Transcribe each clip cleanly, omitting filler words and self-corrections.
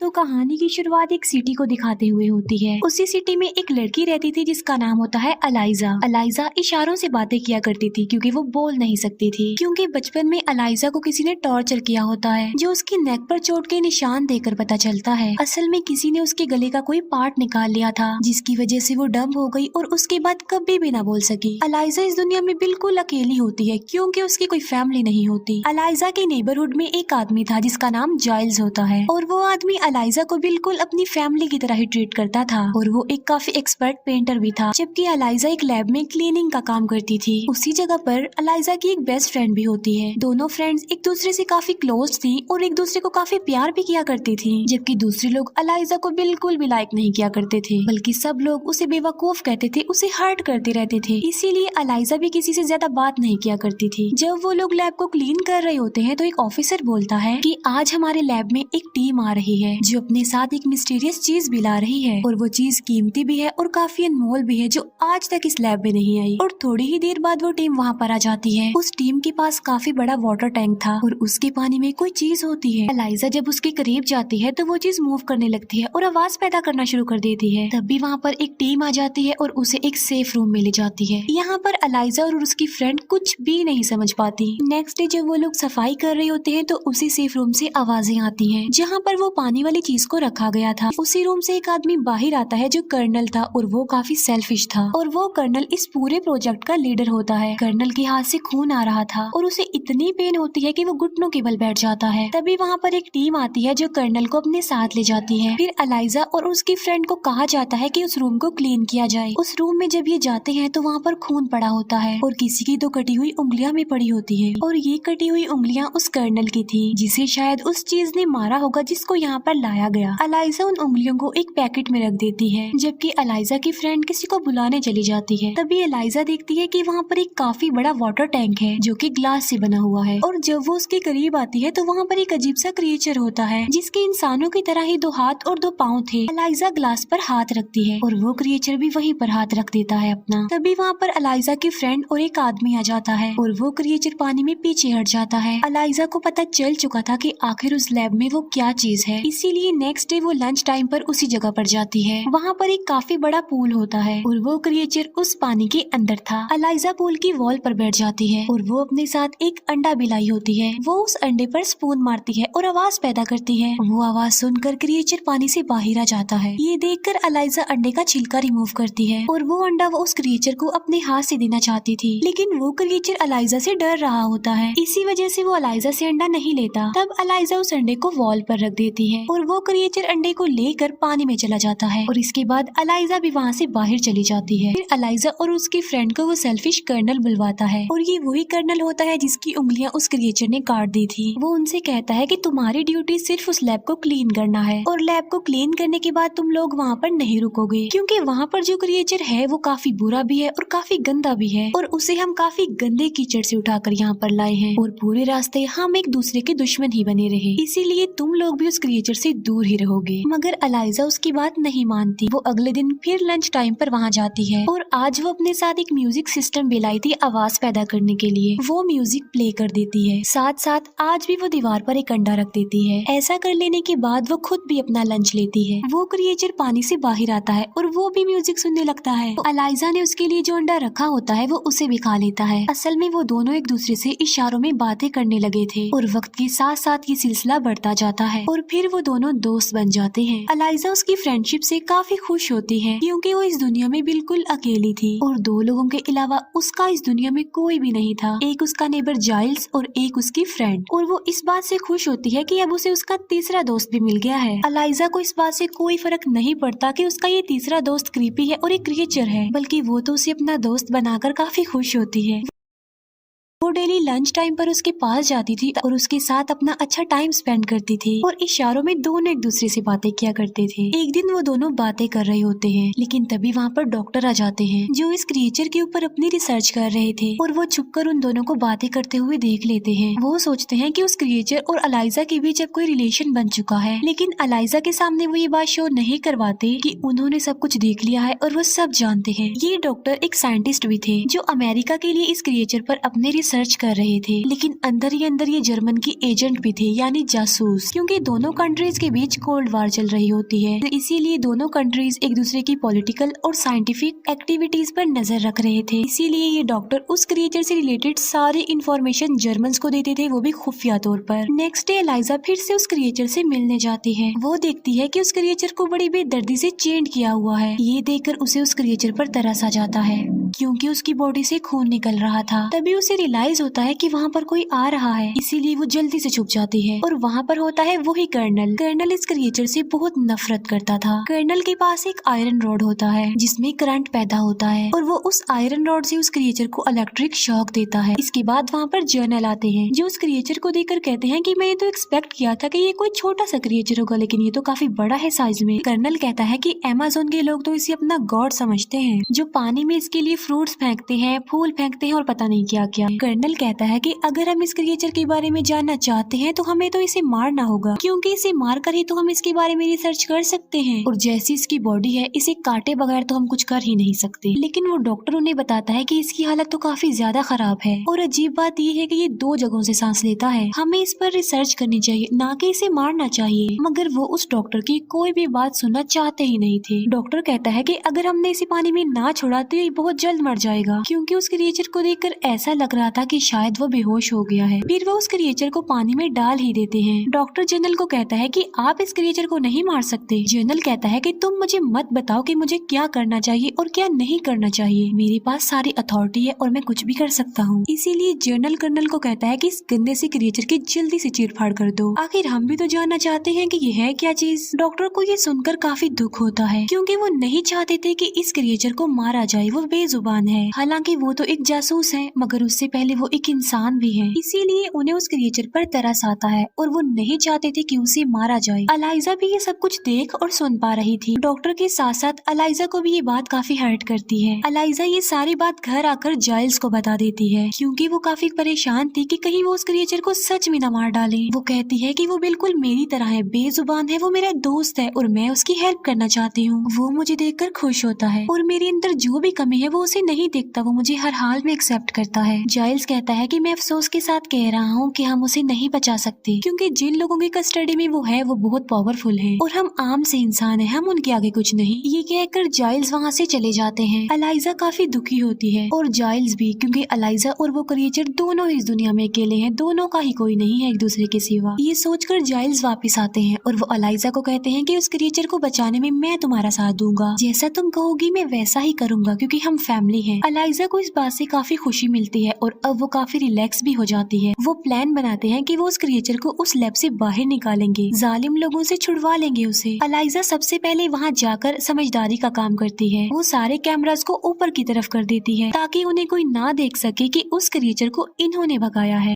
तो कहानी की शुरुआत एक सिटी को दिखाते हुए होती है। उसी सिटी में एक लड़की रहती थी जिसका नाम होता है अलाइजा। अलाइजा इशारों से बातें किया करती थी क्योंकि वो बोल नहीं सकती थी, क्योंकि बचपन में अलाइजा को किसी ने टॉर्चर किया होता है जो उसकी नेक पर चोट के निशान देखकर पता चलता है। असल में किसी ने उसके गले का कोई पार्ट निकाल लिया था जिसकी वजह से वो डंब हो गई और उसके बाद कभी भी ना बोल सकी। अलाइजा इस दुनिया में बिल्कुल अकेली होती है क्योंकि उसकी कोई फैमिली नहीं होती। अलाइजा के नेबरहुड में एक आदमी था जिसका नाम जाइल्स होता है और वो आदमी अलाइजा को बिल्कुल अपनी फैमिली की तरह ही ट्रीट करता था और वो एक काफी एक्सपर्ट पेंटर भी था। जबकि अलाइजा एक लैब में क्लीनिंग का काम करती थी। उसी जगह पर अलाइजा की एक बेस्ट फ्रेंड भी होती है। दोनों फ्रेंड्स एक दूसरे से काफी क्लोज थी और एक दूसरे को काफी प्यार भी किया करती थी। जबकि दूसरे लोग अलाइजा को बिल्कुल भी लाइक नहीं किया करते थे, बल्कि सब लोग उसे बेवकूफ कहते थे, उसे हर्ट करते रहते थे। इसीलिए अलाइजा भी किसी से ज्यादा बात नहीं किया करती थी। जब वो लोग लैब को क्लीन कर रहे होते हैं तो एक ऑफिसर बोलता है कि आज हमारे लैब में एक टीम आ रही है जो अपने साथ एक मिस्टीरियस चीज भी ला रही है और वो चीज कीमती भी है और काफी अनमोल भी है जो आज तक इस लैब में नहीं आई। और थोड़ी ही देर बाद वो टीम वहाँ पर आ जाती है। उस टीम के पास काफी बड़ा वाटर टैंक था और उसके पानी में कोई चीज होती है। अलाइजा जब उसके करीब जाती है तो वो चीज मूव करने लगती है और आवाज पैदा करना शुरू कर देती है। तभी वहाँ पर एक टीम आ जाती है और उसे एक सेफ रूम में ले जाती है। यहाँ पर अलाइजा और उसकी फ्रेंड कुछ भी नहीं समझ पाती। नेक्स्ट डे जब वो लोग सफाई कर रहे होते हैं तो उसी सेफ रूम से आवाजें आती हैं जहाँ पर वो पानी वाली चीज को रखा गया था। उसी रूम से एक आदमी बाहर आता है जो कर्नल था और वो काफी सेल्फिश था और वो कर्नल इस पूरे प्रोजेक्ट का लीडर होता है। कर्नल के हाथ से खून आ रहा था और उसे इतनी पेन होती है कि वो घुटनों के बल बैठ जाता है। तभी वहाँ पर एक टीम आती है जो कर्नल को अपने साथ ले जाती है। फिर अलाइजा और उसकी फ्रेंड को कहा जाता है कि उस रूम को क्लीन किया जाए। उस रूम में जब ये जाते हैं तो वहाँ पर खून पड़ा होता है और किसी की तो कटी हुई उंगलियां भी पड़ी होती है और ये कटी हुई उंगलियां उस कर्नल की थी जिसे शायद उस चीज ने मारा होगा जिसको यहाँ पर लाया गया। अलाइजा उन उंगलियों को एक पैकेट में रख देती है जबकि अलाइजा की फ्रेंड किसी को बुलाने चली जाती है। तभी अलाइजा देखती है कि वहाँ पर एक काफी बड़ा वाटर टैंक है जो कि ग्लास से बना हुआ है और जब वो उसके करीब आती है तो वहाँ पर एक अजीब सा क्रिएचर होता है जिसके इंसानों की तरह ही 2 हाथ और 2 पाँव थे। अलाइजा ग्लास पर हाथ रखती है और वो क्रिएचर भी वहीं पर हाथ रख देता है अपना। तभी वहाँ पर अलाइजा की फ्रेंड और एक आदमी आ जाता है और वो क्रिएचर पानी में पीछे हट जाता है। अलाइजा को पता चल चुका था कि आखिर उस लैब में वो क्या चीज है, इसीलिए नेक्स्ट डे वो लंच टाइम पर उसी जगह पर जाती है। वहाँ पर एक काफी बड़ा पूल होता है और वो क्रिएचर उस पानी के अंदर था। अलाइजा पूल की वॉल पर बैठ जाती है और वो अपने साथ एक अंडा भी लाई होती है। वो उस अंडे पर स्पून मारती है और आवाज पैदा करती है। वो आवाज सुनकर क्रिएचर पानी से बाहर आ जाता है। ये देखकर अलाइजा अंडे का छिलका रिमूव करती है और वो अंडा वो उस क्रिएचर को अपने हाथ से देना चाहती थी, लेकिन वो क्रिएचर अलाइजा से डर रहा होता है। इसी वजह से वो अलाइजा से अंडा नहीं लेता। तब अलाइजा उस अंडे को वॉल पर रख देती है और वो क्रिएचर अंडे को लेकर पानी में चला जाता है और इसके बाद अलाइजा भी वहाँ से बाहर चली जाती है। फिर अलाइजा और उसकी फ्रेंड को वो सेल्फिश कर्नल बुलवाता है और ये वही कर्नल होता है जिसकी उंगलियां उस क्रिएचर ने काट दी थी। वो उनसे कहता है कि तुम्हारी ड्यूटी सिर्फ उस लैब को क्लीन करना है और लैब को क्लीन करने के बाद तुम लोग वहाँ पर नहीं रुकोगे क्योंकि वहाँ पर जो क्रिएचर है वो काफी बुरा भी है और काफी गंदा भी है और उसे हम काफी गंदे कीचड़ से उठाकर यहाँ पर लाए हैं और पूरे रास्ते हम एक दूसरे के दुश्मन ही बने रहे, इसीलिए तुम लोग भी उस क्रिएचर से दूर ही रहोगे। मगर अलाइजा उसकी बात नहीं मानती। वो अगले दिन फिर लंच टाइम पर वहाँ जाती है और आज वो अपने साथ एक म्यूजिक सिस्टम भी लाई थी आवाज पैदा करने के लिए। वो म्यूजिक प्ले कर देती है, साथ साथ आज भी वो दीवार पर एक अंडा रख देती है। ऐसा कर लेने के बाद वो खुद भी अपना लंच लेती है। वो क्रिएचर पानी से बाहर आता है और वो भी म्यूजिक सुनने लगता है। तो अलाइजा ने उसके लिए जो अंडा रखा होता है वो उसे भी खा लेता है। असल में वो दोनों एक दूसरे से इशारों में बातें करने लगे थे और वक्त के साथ साथ ये सिलसिला बढ़ता जाता है और फिर वो दोनों दोस्त बन जाते हैं। अलाइजा उसकी फ्रेंडशिप से काफी खुश होती है क्योंकि वो इस दुनिया में बिल्कुल अकेली थी और 2 लोगों के अलावा उसका इस दुनिया में कोई भी नहीं था, एक उसका नेबर जाइल्स और एक उसकी फ्रेंड। और वो इस बात से खुश होती है कि अब उसे उसका तीसरा दोस्त भी मिल गया है। अलाइजा को इस बात से कोई फर्क नहीं पड़ता कि उसका ये तीसरा दोस्त क्रीपी है और एक क्रिएचर है, बल्कि वो तो उसे अपना दोस्त बनाकर काफी खुश होती है। वो डेली लंच टाइम पर उसके पास जाती थी और उसके साथ अपना अच्छा टाइम स्पेंड करती थी और इशारों में दोनों एक दूसरे से बातें किया करते थे। एक दिन वो दोनों बातें कर रहे होते हैं लेकिन तभी वहाँ पर डॉक्टर आ जाते हैं जो इस क्रिएचर के ऊपर अपनी रिसर्च कर रहे थे और वो छुपकर उन दोनों को बातें करते हुए देख लेते हैं। वो सोचते हैं कि उस क्रिएचर और अलाइजा के बीच अब कोई रिलेशन बन चुका है, लेकिन अलाइजा के सामने वो ये बात शो नहीं करवाते कि उन्होंने सब कुछ देख लिया है और वो सब जानते हैं। ये डॉक्टर एक साइंटिस्ट भी थे जो अमेरिका के लिए इस क्रिएचर पर अपने रिसर्च कर रहे थे, लेकिन अंदर ही अंदर ये जर्मन की एजेंट भी थे, यानी जासूस, क्योंकि दोनों कंट्रीज के बीच कोल्ड वार चल रही होती है। तो इसीलिए दोनों कंट्रीज एक दूसरे की पॉलिटिकल और साइंटिफिक एक्टिविटीज पर नजर रख रहे थे। इसीलिए ये डॉक्टर उस क्रिएचर से रिलेटेड सारी इंफॉर्मेशन जर्मन्स को देते थे, वो भी खुफिया तौर पर। नेक्स्ट डे एलाइजा फिर से उस क्रिएचर से मिलने जाती है। वो देखती है कि उस क्रिएचर को बड़ी बेदर्दी से चेंड किया हुआ है। ये देखकर उसे उस क्रिएचर पर तरस आ जाता है, क्योंकि उसकी बॉडी से खून निकल रहा था। तभी उसे रियलाइज होता है कि वहाँ पर कोई आ रहा है, इसीलिए वो जल्दी से छुप जाती है। और वहाँ पर होता है वही कर्नल। कर्नल इस क्रिएचर से बहुत नफरत करता था। कर्नल के पास एक आयरन रॉड होता है जिसमें करंट पैदा होता है, और वो उस आयरन रॉड से उस क्रिएचर को इलेक्ट्रिक शॉक देता है। इसके बाद वहाँ पर जर्नल आते हैं जो उस क्रिएचर को देखकर कहते हैं कि मैंने तो एक्सपेक्ट किया था कि ये कोई छोटा सा क्रिएचर होगा, लेकिन ये तो काफी बड़ा है साइज में। कर्नल कहता है कि अमेज़न के लोग तो इसे अपना गॉड समझते हैं, जो पानी में इसके लिए फ्रूट्स फेंकते हैं, फूल फेंकते हैं और पता नहीं क्या क्या। कर्नल कहता है कि अगर हम इस क्रिएचर के बारे में जानना चाहते हैं तो हमें तो इसे मारना होगा, क्योंकि इसे मार कर ही तो हम इसके बारे में रिसर्च कर सकते हैं, और जैसी इसकी बॉडी है इसे काटे बगैर तो हम कुछ कर ही नहीं सकते। लेकिन वो डॉक्टर उन्हें बताता है कि इसकी हालत तो काफी ज्यादा खराब है, और अजीब बात ये है कि ये 2 जगहों से सांस लेता है। हमें इस पर रिसर्च करनी चाहिए, ना कि इसे मारना चाहिए। मगर वो उस डॉक्टर की कोई भी बात सुनना चाहते ही नहीं थे। डॉक्टर कहता है कि अगर हमने इसे पानी में ना छोड़ा तो ये बहुत जल्द मर जाएगा, क्योंकि उस क्रिएचर को देखकर ऐसा लग रहा था कि शायद वो बेहोश हो गया है। फिर वो उस क्रिएचर को पानी में डाल ही देते हैं। डॉक्टर जनरल को कहता है कि आप इस क्रिएचर को नहीं मार सकते। जनरल कहता है कि तुम मुझे मत बताओ कि मुझे क्या करना चाहिए और क्या नहीं करना चाहिए, मेरे पास सारी अथॉरिटी है और मैं कुछ भी कर सकता हूँ। इसीलिए जनरल कर्नल को कहता है कि इस गंदे से क्रिएचर की जल्दी से चीर-फाड़ कर दो, आखिर हम भी तो जानना चाहते हैं कि ये है क्या चीज। डॉक्टर को ये सुनकर काफी दुख होता है, क्योंकि वो नहीं चाहते थे कि इस क्रिएचर को मारा जाए। वो बेजुबान है, हालांकि वो तो एक जासूस है, मगर उससे पहले वो एक इंसान भी है। इसीलिए उन्हें उस क्रिएचर पर तरस आता है और वो नहीं चाहते थे कि उसे मारा जाए। अलाइजा भी ये सब कुछ देख और सुन पा रही थी। डॉक्टर के साथ साथ अलाइजा को भी ये बात काफी हर्ट करती है। अलाइजा ये सारी बात घर आकर जाइल्स को बता देती है, क्योंकि वो काफी परेशान थी कि कहीं वो उस क्रिएचर को सच में न मार डाले। वो कहती है कि वो बिल्कुल मेरी तरह है, बेजुबान है, वो मेरा दोस्त है और मैं उसकी हेल्प करना चाहती हूँ। वो मुझे देखकर खुश होता है और मेरे अंदर जो भी कमी है वो उसे नहीं देखता, वो मुझे हर हाल में एक्सेप्ट करता है। जाइल्स कहता है कि मैं अफसोस के साथ कह रहा हूँ कि हम उसे नहीं बचा सकते, क्योंकि जिन लोगों की कस्टडी में वो है वो बहुत पावरफुल है और हम आम से इंसान है, हम उनके आगे कुछ नहीं। ये कहकर जाइल्स वहाँ से चले जाते हैं। अलाइजा काफी दुखी होती है और जाइल्स भी, क्योंकि अलाइजा और वो क्रिएचर दोनों इस दुनिया में अकेले हैं, दोनों का ही कोई नहीं है एक दूसरे के सिवा। ये सोचकर जाइल्स वापस आते हैं और वो अलाइजा को कहते हैं कि उस क्रिएचर को बचाने में मैं तुम्हारा साथ दूंगा, जैसा तुम कहोगी मैं वैसा ही करूंगा, क्योंकि हम फैमिली हैं। अलाइजा को इस बात से काफी खुशी मिलती है और अब वो काफी रिलैक्स भी हो जाती है। वो प्लान बनाते हैं कि वो उस क्रिएचर को उस लैब से बाहर निकालेंगे, जालिम लोगों से छुड़वा लेंगे उसे। अलाइजा सबसे पहले वहाँ जाकर समझदारी का काम करती है। वो सारे कैमरास को ऊपर की तरफ कर देती है ताकि उन्हें कोई ना देख सके कि उस क्रिएचर को इन्होंने भगाया है।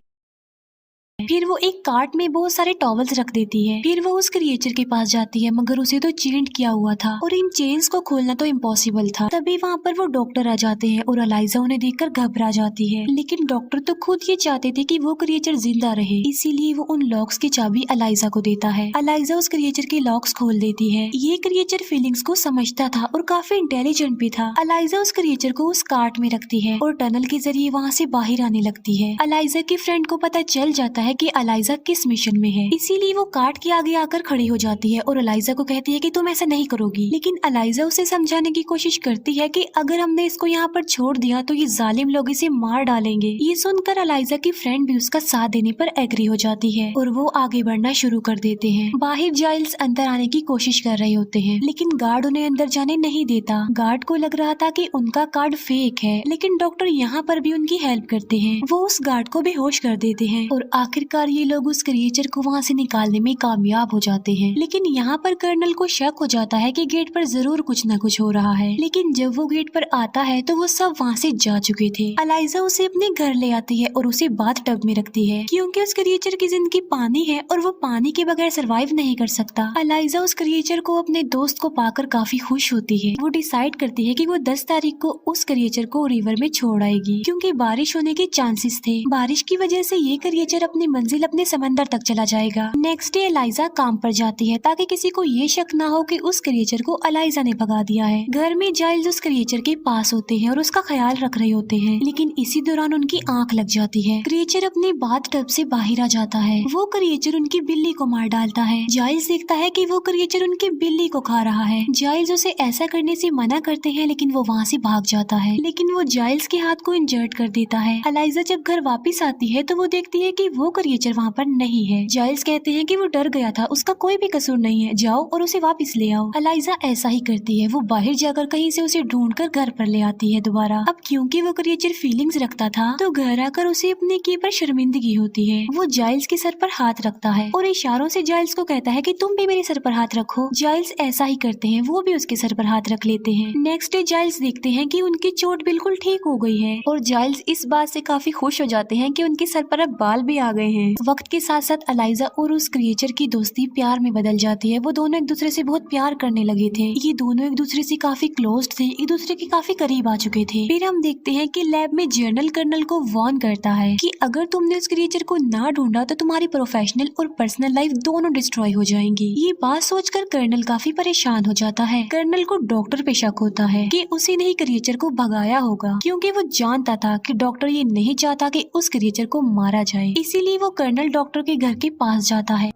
फिर वो एक कार्ट में बहुत सारे टॉवल्स रख देती है। फिर वो उस क्रिएचर के पास जाती है, मगर उसे तो चेंड किया हुआ था और इन चेन्स को खोलना तो इम्पॉसिबल था। तभी वहाँ पर वो डॉक्टर आ जाते हैं और अलाइजा उन्हें देखकर घबरा जाती है, लेकिन डॉक्टर तो खुद ये चाहते थे कि वो क्रिएचर जिंदा रहे, इसीलिए वो उन लॉक्स की चाबी अलाइजा को देता है। अलाइजा उस क्रिएचर के लॉक्स खोल देती है। ये क्रिएचर फीलिंग्स को समझता था और काफी इंटेलिजेंट भी था। अलाइजा उस क्रिएचर को उस कार्ट में रखती है और टनल के जरिए वहाँ से बाहर आने लगती है। अलाइजा के फ्रेंड को पता चल जाता है कि अलाइजा किस मिशन में है, इसीलिए वो कार्ट के आगे आकर खड़ी हो जाती है और अलाइजा को कहती है कि तुम ऐसा नहीं करोगी। लेकिन अलाइजा उसे समझाने की कोशिश करती है कि अगर हमने इसको यहाँ पर छोड़ दिया तो ये जालिम लोग इसे मार डालेंगे। ये सुनकर अलाइजा की फ्रेंड भी उसका साथ देने पर एग्री हो जाती है और वो आगे बढ़ना शुरू कर देते हैं। बाहर जाइल्स अंदर आने की कोशिश कर रहे होते हैं, लेकिन गार्ड उन्हें अंदर जाने नहीं देता। गार्ड को लग रहा था कि उनका कार्ड फेक है, लेकिन डॉक्टर यहाँ पर भी उनकी हेल्प करते हैं। वो उस गार्ड को बेहोश कर देते हैं और आखिरकार ये लोग उस क्रिएचर को वहाँ से निकालने में कामयाब हो जाते हैं। लेकिन यहाँ पर कर्नल को शक हो जाता है कि गेट पर जरूर कुछ न कुछ हो रहा है, लेकिन जब वो गेट पर आता है तो वो सब वहाँ से जा चुके थे। अलाइजा उसे अपने घर ले आती है और उसे बाथ टब में रखती है, क्योंकि उस क्रिएचर की जिंदगी पानी है और वो पानी के बगैर सरवाइव नहीं कर सकता। अलाइजा उस क्रिएचर को अपने दोस्त को पाकर काफी खुश होती है। वो डिसाइड करती है कि वो 10 तारीख को उस क्रिएचर को रिवर में छोड़ आएगी, क्योंकि बारिश होने के चांसेस थे। बारिश की वजह से ये क्रिएचर अपने मंजिल अपने समंदर तक चला जाएगा। नेक्स्ट डे एलाइजा काम पर जाती है ताकि किसी को ये शक ना हो कि उस क्रिएचर को एलाइजा ने भगा दिया है। घर में जाइल्स उस क्रिएचर के पास होते हैं और उसका ख्याल रख रहे होते हैं, लेकिन इसी दौरान उनकी आंख लग जाती है। क्रिएचर अपने बाथटब से बाहर आ जाता है। वो क्रिएचर उनकी बिल्ली को मार डालता है। जाइल्स देखता है कि वो क्रिएचर उनकी बिल्ली को खा रहा है। जाइल्स उसे ऐसा करने से मना करते हैं, लेकिन वो वहाँ से भाग जाता है, लेकिन वो जाइल्स के हाथ को इंजर्ड कर देता है। एलाइजा जब घर वापस आती है तो वो देखती है कि वो क्रिएचर वहाँ पर नहीं है। जाइल्स कहते हैं कि वो डर गया था, उसका कोई भी कसूर नहीं है, जाओ और उसे वापस ले आओ। एलाइजा ऐसा ही करती है। वो बाहर जाकर कहीं से उसे ढूंढकर घर पर ले आती है दोबारा। अब क्योंकि वो क्रिएचर फीलिंग्स रखता था तो घर आकर उसे अपने किए पर शर्मिंदगी होती है। वो जाइल्स के सर पर हाथ रखता है और इशारों से जाइल्स को कहता है कि तुम भी मेरे सर पर हाथ रखो। जाइल्स ऐसा ही करते हैं, वो भी उसके सर पर हाथ रख लेते हैं। नेक्स्ट डे जाइल्स देखते हैं कि उनकी चोट बिल्कुल ठीक हो गई है और जाइल्स इस बात से काफी खुश हो जाते हैं कि उनके सर पर अब बाल भी आ गए हैं। वक्त के साथ साथ एलाइजा और उस क्रिएचर की दोस्ती प्यार में बदल जाती है। वो दोनों एक दूसरे से बहुत प्यार करने लगे थे। ये दोनों एक दूसरे से काफी क्लोज थे, एक दूसरे के काफी करीब आ चुके थे। फिर हम देखते हैं कि लैब में जर्नल कर्नल को वार्न करता है कि अगर तुमने उस क्रिएचर को ना ढूंढा तो तुम्हारी प्रोफेशनल और पर्सनल लाइफ दोनों डिस्ट्रॉय हो जाएंगी। ये बात सोचकर कर्नल काफी परेशान हो जाता है। कर्नल को डॉक्टर पे शक होता है कि उसी ने ही क्रिएचर को भगाया होगा, क्योंकि वो जानता था कि डॉक्टर ये नहीं चाहता कि उस क्रिएचर को मारा जाए। इसीलिए वो कर्नल डॉक्टर के घर के पास जाता है।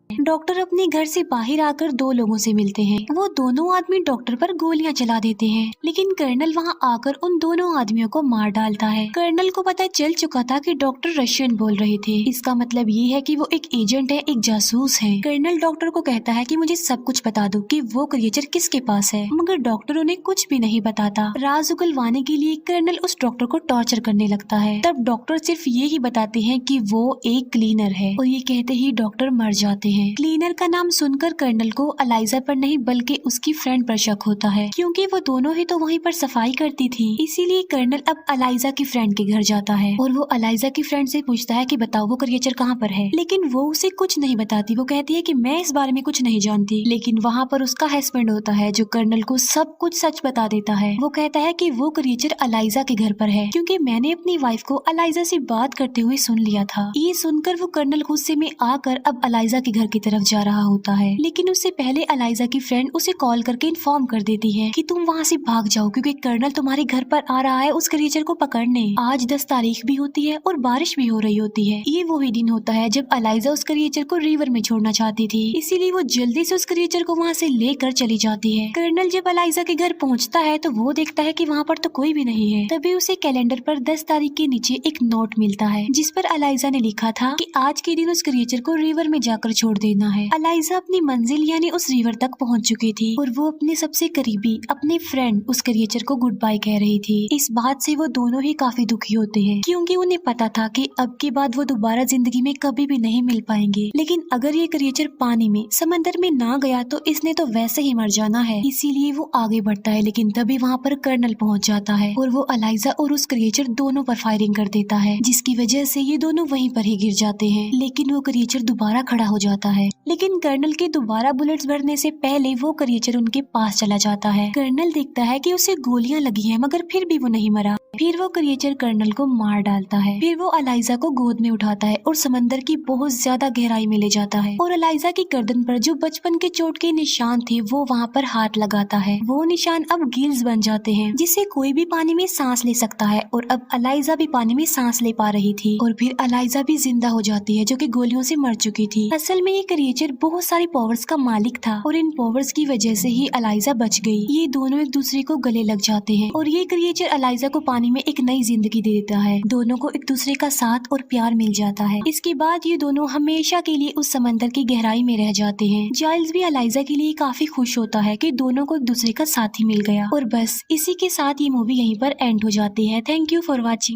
डॉक्टर अपने घर से बाहर आकर दो लोगों से मिलते हैं। वो दोनों आदमी डॉक्टर पर गोलियां चला देते हैं, लेकिन कर्नल वहां आकर उन दोनों आदमियों को मार डालता है। कर्नल को पता चल चुका था कि डॉक्टर रशियन बोल रहे थे। इसका मतलब ये है कि वो एक एजेंट है, एक जासूस है। कर्नल डॉक्टर को कहता है कि मुझे सब कुछ बता दो कि वो क्रिएचर किसके पास है, मगर डॉक्टर उन्हें कुछ भी नहीं बताता। राज उगलवाने के लिए कर्नल उस डॉक्टर को टॉर्चर करने लगता है। तब डॉक्टर सिर्फ ये ही बताते हैं कि वो एक क्लीनर है और ये कहते ही डॉक्टर मर जाते हैं। क्लीनर का नाम सुनकर कर्नल को एलाइजा पर नहीं बल्कि उसकी फ्रेंड पर शक होता है, क्योंकि वो दोनों ही तो वहीं पर सफाई करती थी। इसीलिए कर्नल अब एलाइजा की फ्रेंड के घर जाता है और वो एलाइजा की फ्रेंड से पूछता है कि बताओ वो क्रिएचर कहाँ पर है, लेकिन वो उसे कुछ नहीं बताती। वो कहती है कि मैं इस बारे में कुछ नहीं जानती, लेकिन वहाँ पर उसका हस्बैंड होता है जो कर्नल को सब कुछ सच बता देता है। वो कहता है कि वो क्रिएचर एलाइजा के घर पर है, क्योंकि मैंने अपनी वाइफ को एलाइजा से बात करते हुए सुन लिया था। ये सुनकर वो कर्नल गुस्से में आकर अब एलाइजा के घर की तरफ जा रहा होता है, लेकिन उससे पहले एलाइजा की फ्रेंड उसे कॉल करके इन्फॉर्म कर देती है कि तुम वहाँ से भाग जाओ, क्योंकि कर्नल तुम्हारे घर पर आ रहा है उस क्रिएचर को पकड़ने। आज 10 तारीख भी होती है और बारिश भी हो रही होती है। ये वही दिन होता है जब एलाइजा उस क्रिएचर को रिवर में छोड़ना चाहती थी, इसीलिए वो जल्दी से उस क्रिएचर को वहाँ से लेकर चली जाती है। कर्नल जब एलाइजा के घर पहुँचता है तो वो देखता है कि वहाँ पर तो कोई भी नहीं है। तभी उसे कैलेंडर पर 10 तारीख के नीचे एक नोट मिलता है, जिस पर एलाइजा ने लिखा था कि आज के दिन उस क्रिएचर को रिवर में जाकर छोड़ देना है। एलाइजा अपनी मंजिल यानी उस रिवर तक पहुंच चुकी थी और वो अपने सबसे करीबी अपने फ्रेंड उस क्रिएचर को गुड बाय कह रही थी। इस बात से वो दोनों ही काफी दुखी होते हैं, क्योंकि उन्हें पता था कि अब के बाद वो दोबारा जिंदगी में कभी भी नहीं मिल पाएंगे। लेकिन अगर ये क्रिएचर पानी में समंदर में ना गया तो इसने तो वैसे ही मर जाना है। इसीलिए वो आगे बढ़ता है, लेकिन तभी वहाँ पर कर्नल पहुँच जाता है और वो एलाइजा और उस क्रिएचर दोनों पर फायरिंग कर देता है, जिसकी वजह से ये दोनों वहीं पर ही गिर जाते हैं। लेकिन वो क्रिएचर दोबारा खड़ा हो जाता है, लेकिन कर्नल के दोबारा बुलेट्स भरने से पहले वो क्रिएचर उनके पास चला जाता है। कर्नल देखता है कि उसे गोलियां लगी हैं, मगर फिर भी वो नहीं मरा। फिर वो क्रिएचर कर्नल को मार डालता है। फिर वो एलाइजा को गोद में उठाता है और समंदर की बहुत ज्यादा गहराई में ले जाता है और एलाइजा की गर्दन पर जो बचपन के चोट के निशान थे वो वहाँ पर हाथ लगाता है। वो निशान अब गिल्स बन जाते हैं, जिससे कोई भी पानी में सांस ले सकता है और अब एलाइजा भी पानी में सांस ले पा रही थी। और फिर एलाइजा भी जिंदा हो जाती है, जो कि गोलियों से मर चुकी थी। असल में ये क्रिएचर बहुत सारी पावर्स का मालिक था और इन पावर्स की वजह से ही एलाइजा बच गई। ये दोनों एक दूसरे को गले लग जाते हैं और ये क्रिएचर एलाइजा को पानी में एक नई जिंदगी दे देता है। दोनों को एक दूसरे का साथ और प्यार मिल जाता है। इसके बाद ये दोनों हमेशा के लिए उस समंदर की गहराई में रह जाते हैं। जाइल्स भी एलाइजा के लिए काफी खुश होता है कि दोनों को एक दूसरे का साथी मिल गया। और बस इसी के साथ ये मूवी यहीं पर एंड हो जाती है। Thank you for watching.